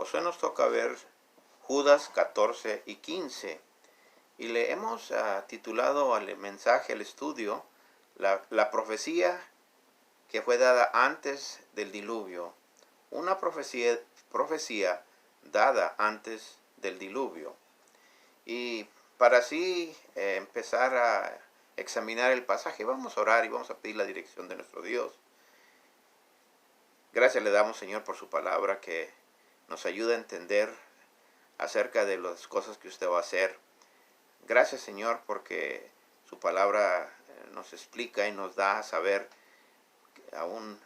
Pues hoy nos toca ver Judas 14 y 15. Y le hemos titulado al mensaje, al estudio, la profecía que fue dada antes del diluvio. Una profecía dada antes del diluvio. Y para así empezar a examinar el pasaje, vamos a orar y vamos a pedir la dirección de nuestro Dios. Gracias le damos, Señor, por su palabra que nos ayuda a entender acerca de las cosas que usted va a hacer. Gracias, Señor, porque su palabra nos explica y nos da a saber aún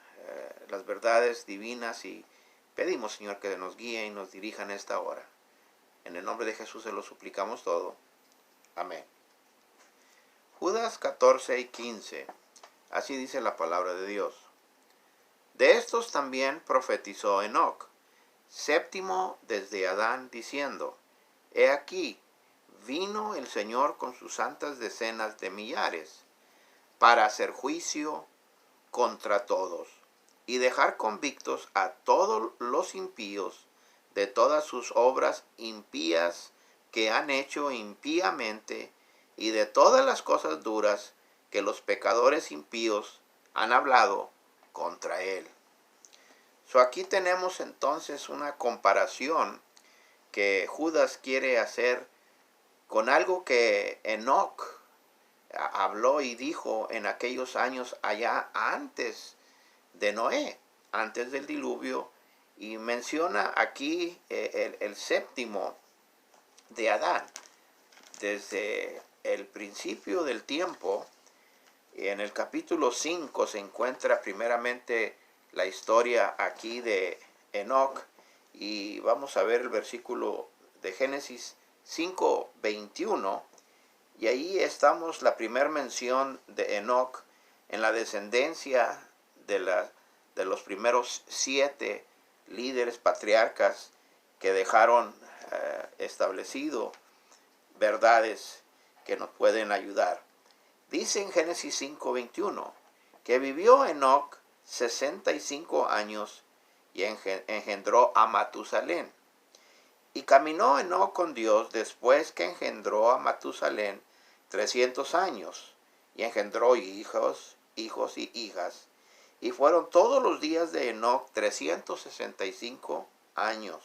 las verdades divinas, y pedimos, Señor, que nos guíe y nos dirija en esta hora. En el nombre de Jesús se lo suplicamos todo. Amén. Judas 14 y 15. Así dice la palabra de Dios. De estos también profetizó Enoc, séptimo desde Adán, diciendo: He aquí, vino el Señor con sus santas decenas de millares, para hacer juicio contra todos, y dejar convictos a todos los impíos de todas sus obras impías que han hecho impíamente, y de todas las cosas duras que los pecadores impíos han hablado contra él. Aquí tenemos entonces una comparación que Judas quiere hacer con algo que Enoc habló y dijo en aquellos años allá antes de Noé, antes del diluvio, y menciona aquí el séptimo de Adán. Desde el principio del tiempo, en el capítulo 5 se encuentra primeramente la historia aquí de Enoc, y vamos a ver el versículo de Génesis 5:21, y ahí estamos la primera mención de Enoc en la descendencia de los primeros 7 líderes patriarcas que dejaron establecido verdades que nos pueden ayudar. Dice en Génesis 5:21 que vivió Enoc 65 años y engendró a Matusalén. Y caminó Enoc con Dios después que engendró a Matusalén 300 años, y engendró hijos y hijas. Y fueron todos los días de Enoc 365 años.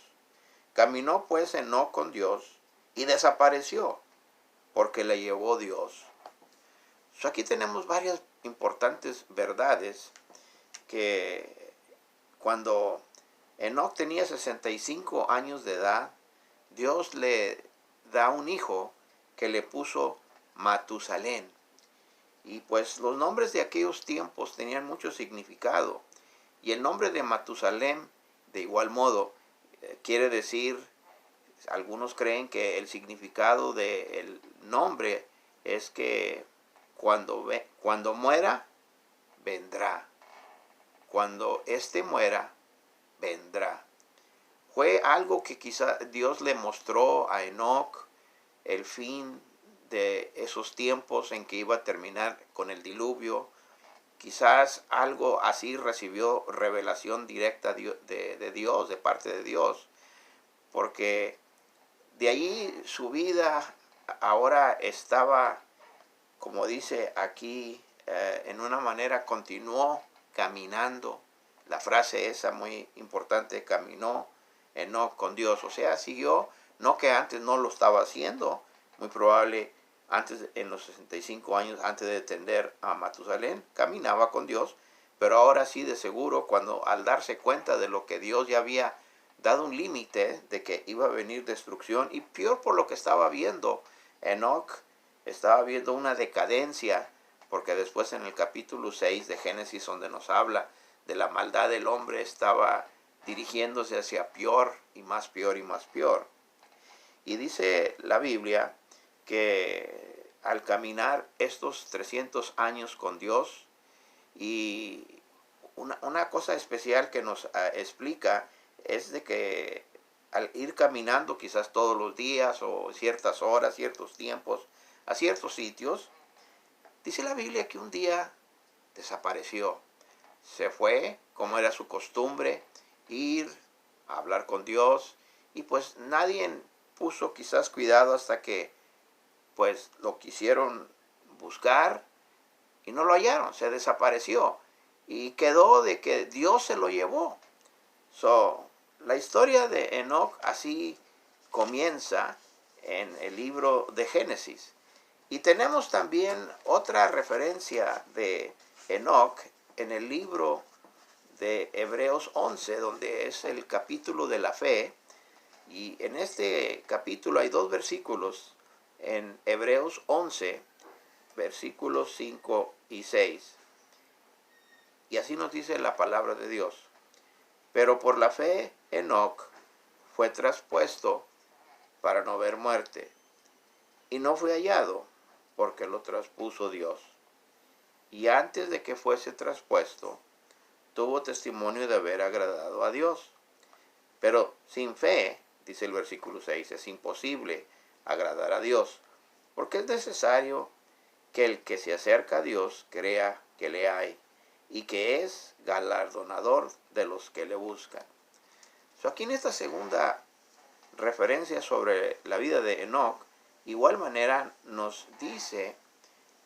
Caminó pues Enoc con Dios y desapareció, porque le llevó Dios. Aquí tenemos varias importantes verdades, que cuando Enoc tenía 65 años de edad, Dios le da un hijo que le puso Matusalén. Y pues los nombres de aquellos tiempos tenían mucho significado. Y el nombre de Matusalén, de igual modo, quiere decir, algunos creen que el significado del nombre es que cuando muera, vendrá. Cuando éste muera, vendrá. Fue algo que quizá Dios le mostró a Enoc, el fin de esos tiempos en que iba a terminar con el diluvio. Quizás algo así recibió revelación directa de Dios, de parte de Dios, porque de ahí su vida ahora estaba, como dice aquí, en una manera continuó caminando. La frase esa muy importante, caminó Enoc con Dios. O sea, siguió, no que antes no lo estaba haciendo, muy probable antes, en los 65 años antes de tener a Matusalén, caminaba con Dios, pero ahora sí de seguro, cuando al darse cuenta de lo que Dios ya había dado un límite, de que iba a venir destrucción, y peor por lo que estaba viendo, Enoc estaba viendo una decadencia, porque después en el capítulo 6 de Génesis, donde nos habla de la maldad del hombre, estaba dirigiéndose hacia peor y más peor y más peor. Y dice la Biblia que al caminar estos 300 años con Dios, y una cosa especial que nos explica es de que al ir caminando quizás todos los días o ciertas horas, ciertos tiempos, a ciertos sitios, dice la Biblia que un día desapareció. Se fue, como era su costumbre, ir a hablar con Dios, y pues nadie puso quizás cuidado hasta que pues lo quisieron buscar y no lo hallaron, se desapareció y quedó de que Dios se lo llevó. La historia de Enoc así comienza en el libro de Génesis. Y tenemos también otra referencia de Enoc en el libro de Hebreos 11, donde es el capítulo de la fe. Y en este capítulo hay dos versículos, en Hebreos 11, versículos 5 y 6. Y así nos dice la palabra de Dios. Pero por la fe Enoc fue traspuesto para no ver muerte, y no fue hallado, porque lo traspuso Dios. Y antes de que fuese traspuesto, tuvo testimonio de haber agradado a Dios. Pero sin fe, dice el versículo 6, es imposible agradar a Dios, porque es necesario que el que se acerca a Dios crea que le hay y que es galardonador de los que le buscan. Aquí en esta segunda referencia sobre la vida de Enoc, igual manera nos dice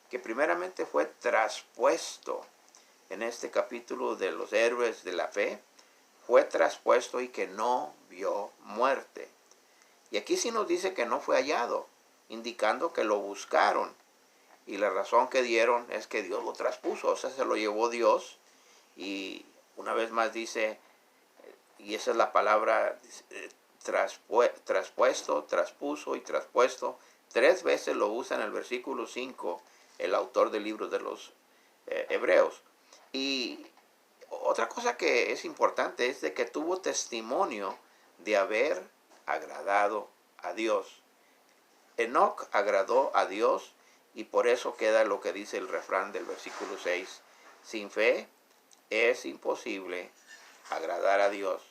que primeramente fue traspuesto en este capítulo de los héroes de la fe, fue traspuesto y que no vio muerte. Y aquí sí nos dice que no fue hallado, indicando que lo buscaron. Y la razón que dieron es que Dios lo traspuso, o sea, se lo llevó Dios. Y una vez más dice, y esa es la palabra, traspuesto, traspuso y traspuesto. 3 veces lo usa en el versículo 5 el autor del libro de los Hebreos. Y otra cosa que es importante es de que tuvo testimonio de haber agradado a Dios. Enoc agradó a Dios, y por eso queda lo que dice el refrán del versículo 6. Sin fe es imposible agradar a Dios,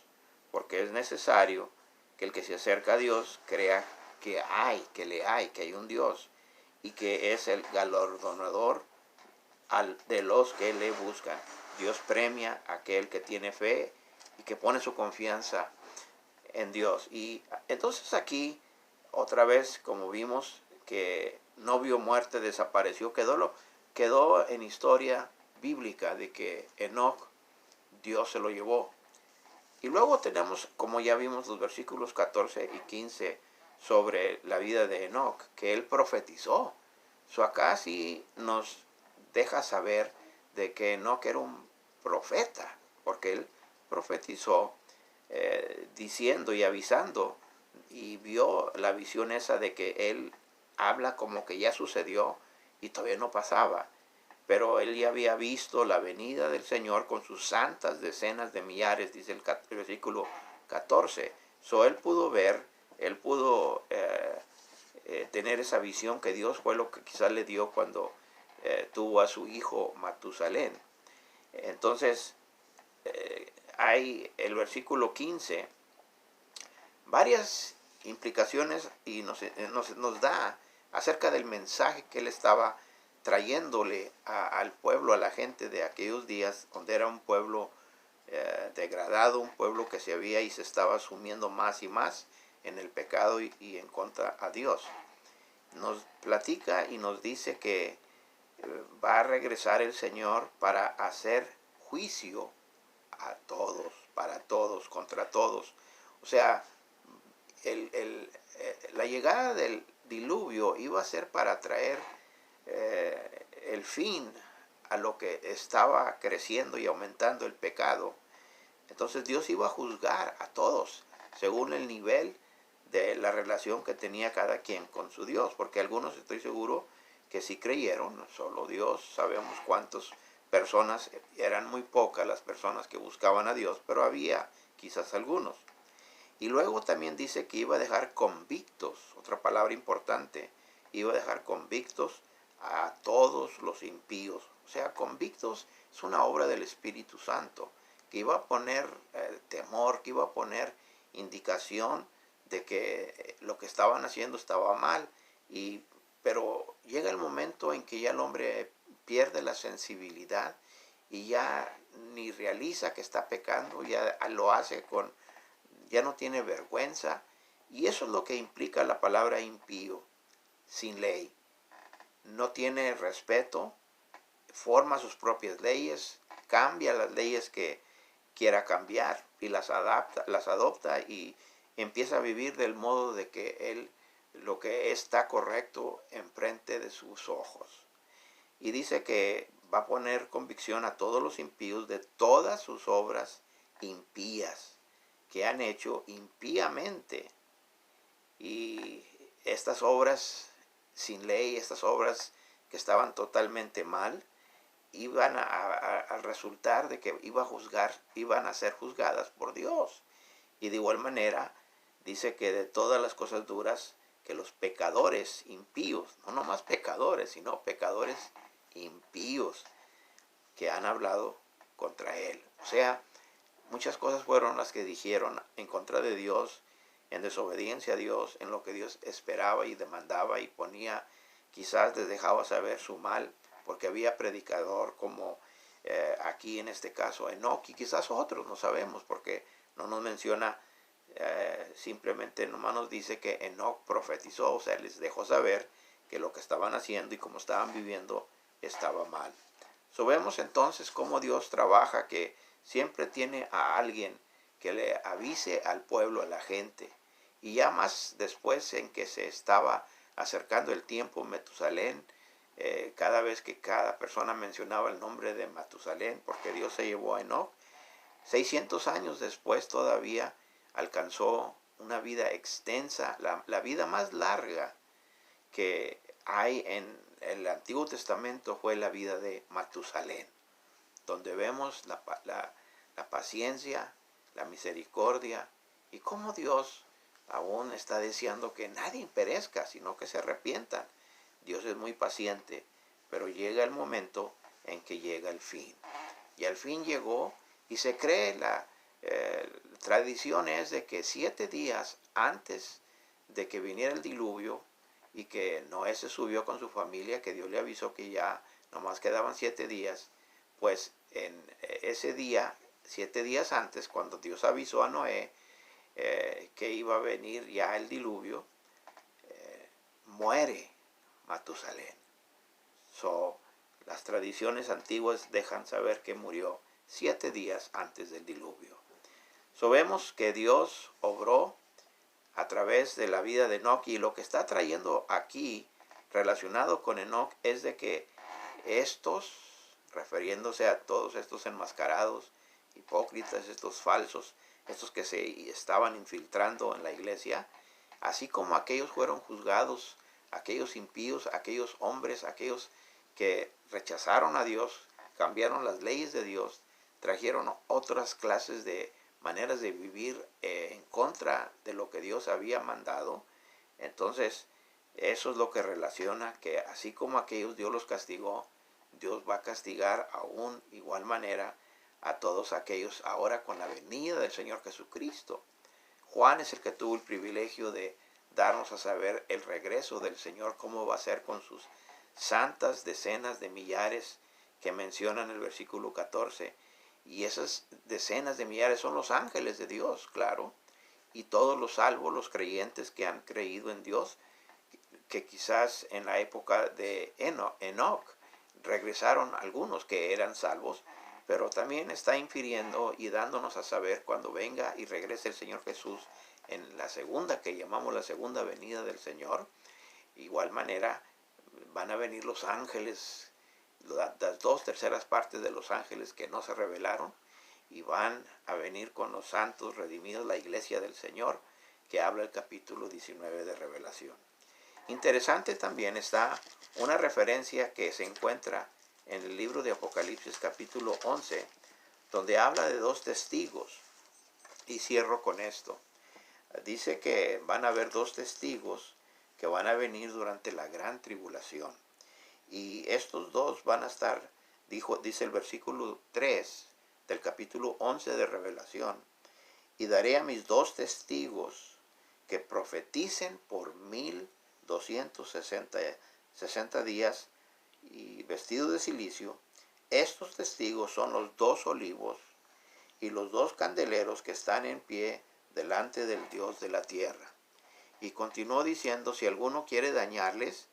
porque es necesario que el que se acerca a Dios crea que hay un Dios, y que es el galardonador de los que le buscan. Dios premia a aquel que tiene fe y que pone su confianza en Dios. Y entonces aquí, otra vez, como vimos, que no vio muerte, desapareció, quedó en historia bíblica de que Enoc, Dios se lo llevó. Y luego tenemos, como ya vimos, los versículos 14 y 15 sobre la vida de Enoc, que él profetizó. Acá sí nos deja saber de que Enoc era un profeta, porque él profetizó diciendo y avisando, y vio la visión esa de que él habla como que ya sucedió y todavía no pasaba. Pero él ya había visto la venida del Señor con sus santas decenas de millares, dice el versículo 14. Él pudo ver, él pudo tener esa visión que Dios fue lo que quizás le dio cuando tuvo a su hijo Matusalén. Entonces, hay el versículo 15, varias implicaciones, y nos da acerca del mensaje que él estaba trayéndole al pueblo, a la gente de aquellos días, donde era un pueblo degradado, un pueblo que se había y se estaba sumiendo más y más en el pecado y en contra a Dios. Nos platica y nos dice que va a regresar el Señor para hacer juicio a todos, para todos, contra todos. O sea, la llegada del diluvio iba a ser para traer el fin a lo que estaba creciendo y aumentando el pecado. Entonces Dios iba a juzgar a todos según el nivel de la relación que tenía cada quien con su Dios, porque algunos, estoy seguro, que sí creyeron, solo Dios, sabemos cuántas personas, eran muy pocas las personas que buscaban a Dios, pero había quizás algunos. Y luego también dice que iba a dejar convictos, otra palabra importante, iba a dejar convictos a todos los impíos. O sea, convictos es una obra del Espíritu Santo, que iba a poner temor, que iba a poner indicación de que lo que estaban haciendo estaba mal. Pero llega el momento en que ya el hombre pierde la sensibilidad y ya ni realiza que está pecando, ya lo hace ya no tiene vergüenza. Y eso es lo que implica la palabra impío, sin ley. No tiene respeto, forma sus propias leyes, cambia las leyes que quiera cambiar y las adopta y empieza a vivir del modo de que él lo que está correcto enfrente de sus ojos. Y dice que va a poner convicción a todos los impíos de todas sus obras impías que han hecho impíamente. Y estas obras sin ley, estas obras que estaban totalmente mal, iban a resultar de que iban a ser juzgadas por Dios. Y de igual manera dice que de todas las cosas duras que los pecadores impíos, no nomás pecadores, sino pecadores impíos que han hablado contra él. O sea, muchas cosas fueron las que dijeron en contra de Dios, en desobediencia a Dios, en lo que Dios esperaba y demandaba y ponía, quizás les dejaba saber su mal, porque había predicador como aquí en este caso Enoc, y quizás otros, no sabemos, porque no nos menciona, simplemente nomás nos dice que Enoc profetizó, o sea, les dejó saber que lo que estaban haciendo y cómo estaban viviendo estaba mal. Vemos entonces cómo Dios trabaja, que siempre tiene a alguien que le avise al pueblo, a la gente. Y ya más después, en que se estaba acercando el tiempo, Metusalén, cada vez que cada persona mencionaba el nombre de Matusalén, porque Dios se llevó a Enoc, 600 años después todavía alcanzó una vida extensa, la vida más larga que hay en el Antiguo Testamento fue la vida de Matusalén, donde vemos la paciencia, la misericordia y cómo Dios aún está deseando que nadie perezca, sino que se arrepientan. Dios es muy paciente, pero llega el momento en que llega el fin. Y al fin llegó y se cree, la tradición es de que 7 días antes de que viniera el diluvio y que Noé se subió con su familia, que Dios le avisó que ya nomás quedaban 7 días, pues en ese día, 7 días antes, cuando Dios avisó a Noé que iba a venir ya el diluvio, muere Matusalén. Las tradiciones antiguas dejan saber que murió 7 días antes del diluvio. Vemos que Dios obró a través de la vida de Enoc, y lo que está trayendo aquí relacionado con Enoc es de que estos, refiriéndose a todos estos enmascarados, hipócritas, estos falsos, estos que se estaban infiltrando en la iglesia, así como aquellos fueron juzgados, aquellos impíos, aquellos hombres, aquellos que rechazaron a Dios, cambiaron las leyes de Dios, trajeron otras clases de maneras de vivir en contra de lo que Dios había mandado. Entonces, eso es lo que relaciona que así como aquellos Dios los castigó, Dios va a castigar aún igual manera a todos aquellos ahora con la venida del Señor Jesucristo. Juan es el que tuvo el privilegio de darnos a saber el regreso del Señor, cómo va a ser con sus santas decenas de millares que menciona en el versículo 14. Y esas decenas de millares son los ángeles de Dios, claro, y todos los salvos, los creyentes que han creído en Dios, que quizás en la época de Enoc regresaron algunos que eran salvos, pero también está infiriendo y dándonos a saber cuando venga y regrese el Señor Jesús en la segunda, que llamamos la segunda venida del Señor. Igual manera van a venir los ángeles, las 2/3 partes de los ángeles que no se rebelaron, y van a venir con los santos redimidos, la iglesia del Señor, que habla el capítulo 19 de Revelación. Interesante también está una referencia que se encuentra en el libro de Apocalipsis capítulo 11, donde habla de 2 testigos. Y cierro con esto. Dice que van a haber 2 testigos que van a venir durante la gran tribulación. Y estos 2 van a estar, dice el versículo 3 del capítulo 11 de Revelación: y daré a mis 2 testigos que profeticen por 1260 días y vestidos de cilicio. Estos testigos son los 2 olivos y los 2 candeleros que están en pie delante del Dios de la tierra. Y continuó diciendo, si alguno quiere dañarles,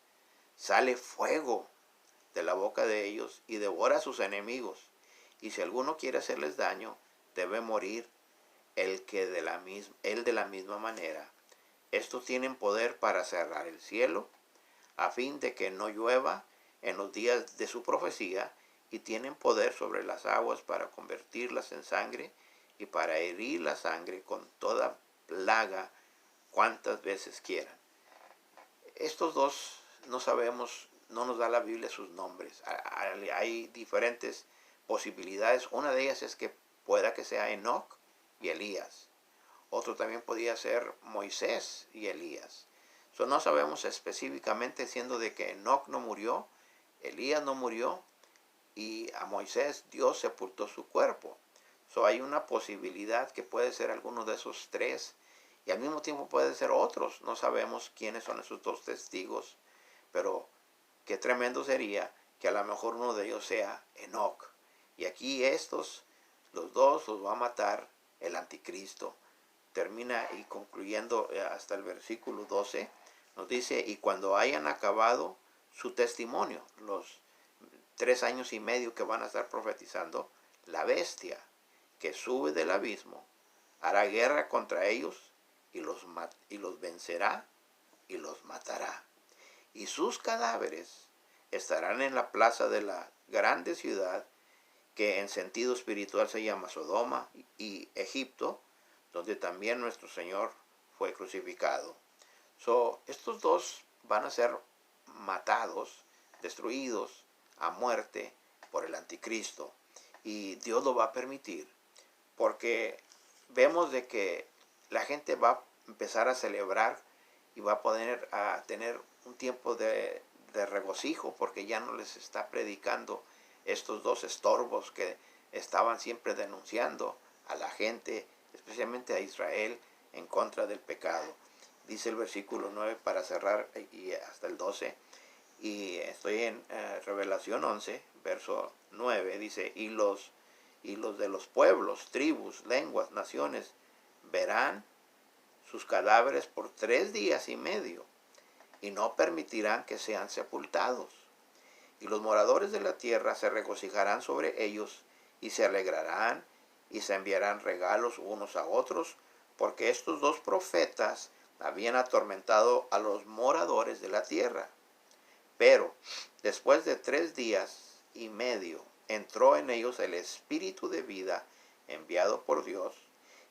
sale fuego de la boca de ellos y devora a sus enemigos. Y si alguno quiere hacerles daño, debe morir él de la misma manera. Estos tienen poder para cerrar el cielo, a fin de que no llueva en los días de su profecía, y tienen poder sobre las aguas para convertirlas en sangre y para herir la sangre con toda plaga cuantas veces quieran. Estos dos no sabemos, no nos da la Biblia sus nombres. Hay diferentes posibilidades. Una de ellas es que pueda que sea Enoc y Elías. Otro también podía ser Moisés y Elías. No sabemos específicamente, siendo de que Enoc no murió, Elías no murió, y a Moisés Dios sepultó su cuerpo. Hay una posibilidad que puede ser alguno de esos tres, y al mismo tiempo puede ser otros. No sabemos quiénes son esos dos testigos, pero qué tremendo sería que a lo mejor uno de ellos sea Enoc. Y aquí los dos, los va a matar el anticristo. Termina y concluyendo hasta el versículo 12, nos dice, y cuando hayan acabado su testimonio, los 3 años y medio que van a estar profetizando, la bestia que sube del abismo hará guerra contra ellos y los vencerá y los matará. Y sus cadáveres estarán en la plaza de la grande ciudad, que en sentido espiritual se llama Sodoma y Egipto, donde también nuestro Señor fue crucificado. Estos dos van a ser matados, destruidos a muerte por el anticristo. Y Dios lo va a permitir, porque vemos de que la gente va a empezar a celebrar y va a poder a tener un tiempo de regocijo, porque ya no les está predicando estos dos estorbos que estaban siempre denunciando a la gente, especialmente a Israel, en contra del pecado. Dice el versículo 9 para cerrar, y hasta el 12, y estoy en Revelación 11, verso 9, dice, y los de los pueblos, tribus, lenguas, naciones, verán sus cadáveres por 3 días y medio, y no permitirán que sean sepultados. Y los moradores de la tierra se regocijarán sobre ellos, y se alegrarán, y se enviarán regalos unos a otros, porque estos dos profetas habían atormentado a los moradores de la tierra. Pero después de 3 días y medio entró en ellos el espíritu de vida enviado por Dios,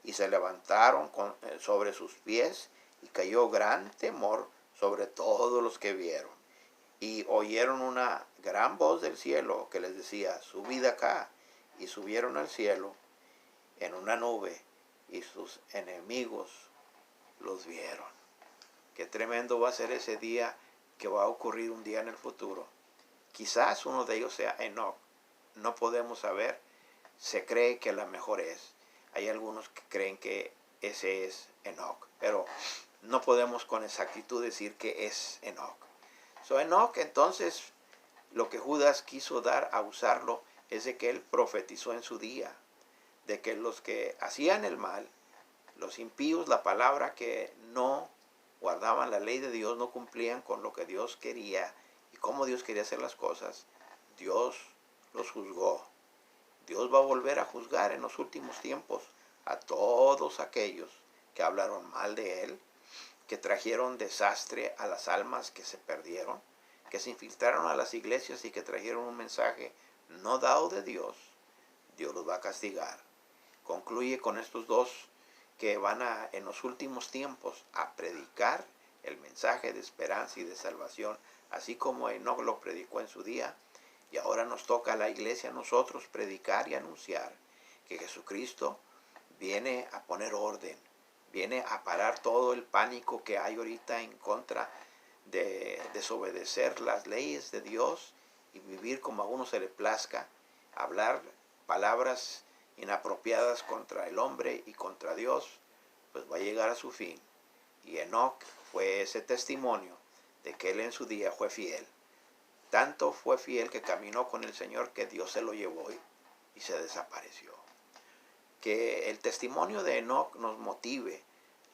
y se levantaron sobre sus pies, y cayó gran temor sobre todos los que vieron. Y oyeron una gran voz del cielo que les decía, subid acá. Y subieron al cielo en una nube, y sus enemigos los vieron. Qué tremendo va a ser ese día, que va a ocurrir un día en el futuro. Quizás uno de ellos sea Enoc. No podemos saber. Se cree que la mejor es. Hay algunos que creen que ese es Enoc, pero no podemos con exactitud decir que es Enoc. Enoc, entonces, lo que Judas quiso dar a usarlo es de que él profetizó en su día, de que los que hacían el mal, los impíos, la palabra, que no guardaban la ley de Dios, no cumplían con lo que Dios quería y cómo Dios quería hacer las cosas, Dios los juzgó. Dios va a volver a juzgar en los últimos tiempos a todos aquellos que hablaron mal de Él, que trajeron desastre a las almas que se perdieron, que se infiltraron a las iglesias y que trajeron un mensaje no dado de Dios. Dios los va a castigar. Concluye con estos dos que van en los últimos tiempos a predicar el mensaje de esperanza y de salvación, así como Enoc lo predicó en su día. Y ahora nos toca a la iglesia, a nosotros, predicar y anunciar que Jesucristo viene a poner orden, viene a parar todo el pánico que hay ahorita en contra de desobedecer las leyes de Dios y vivir como a uno se le plazca, hablar palabras inapropiadas contra el hombre y contra Dios, pues va a llegar a su fin. Y Enoc fue ese testimonio de que él en su día fue fiel. Tanto fue fiel que caminó con el Señor que Dios se lo llevó y se desapareció. Que el testimonio de Enoc nos motive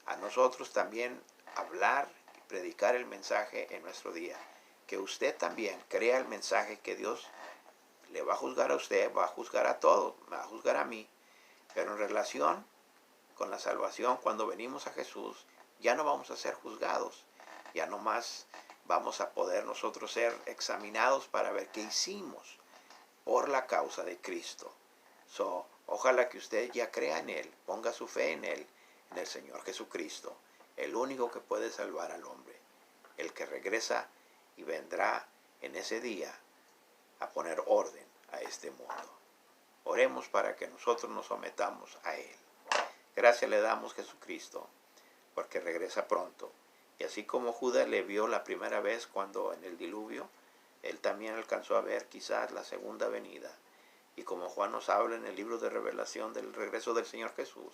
a nosotros también a hablar y predicar el mensaje en nuestro día. Que usted también crea el mensaje que Dios le va a juzgar a usted, va a juzgar a todos, me va a juzgar a mí. Pero en relación con la salvación, cuando venimos a Jesús, ya no vamos a ser juzgados. Ya no más vamos a poder nosotros ser examinados para ver qué hicimos por la causa de Cristo. Ojalá que usted ya crea en Él, ponga su fe en Él, en el Señor Jesucristo, el único que puede salvar al hombre, el que regresa y vendrá en ese día a poner orden a este mundo. Oremos para que nosotros nos sometamos a Él. Gracias le damos, Jesucristo, porque regresa pronto. Y así como Judas le vio la primera vez cuando en el diluvio, él también alcanzó a ver quizás la segunda venida. Y como Juan nos habla en el libro de Revelación del regreso del Señor Jesús,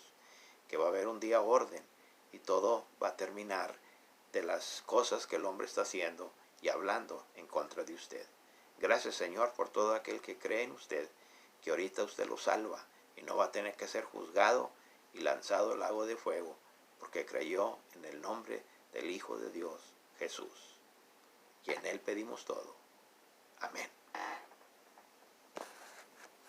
que va a haber un día orden y todo va a terminar de las cosas que el hombre está haciendo y hablando en contra de usted. Gracias, Señor, por todo aquel que cree en usted, que ahorita usted lo salva y no va a tener que ser juzgado y lanzado al lago de fuego, porque creyó en el nombre del Hijo de Dios, Jesús. Y en Él pedimos todo. Amén.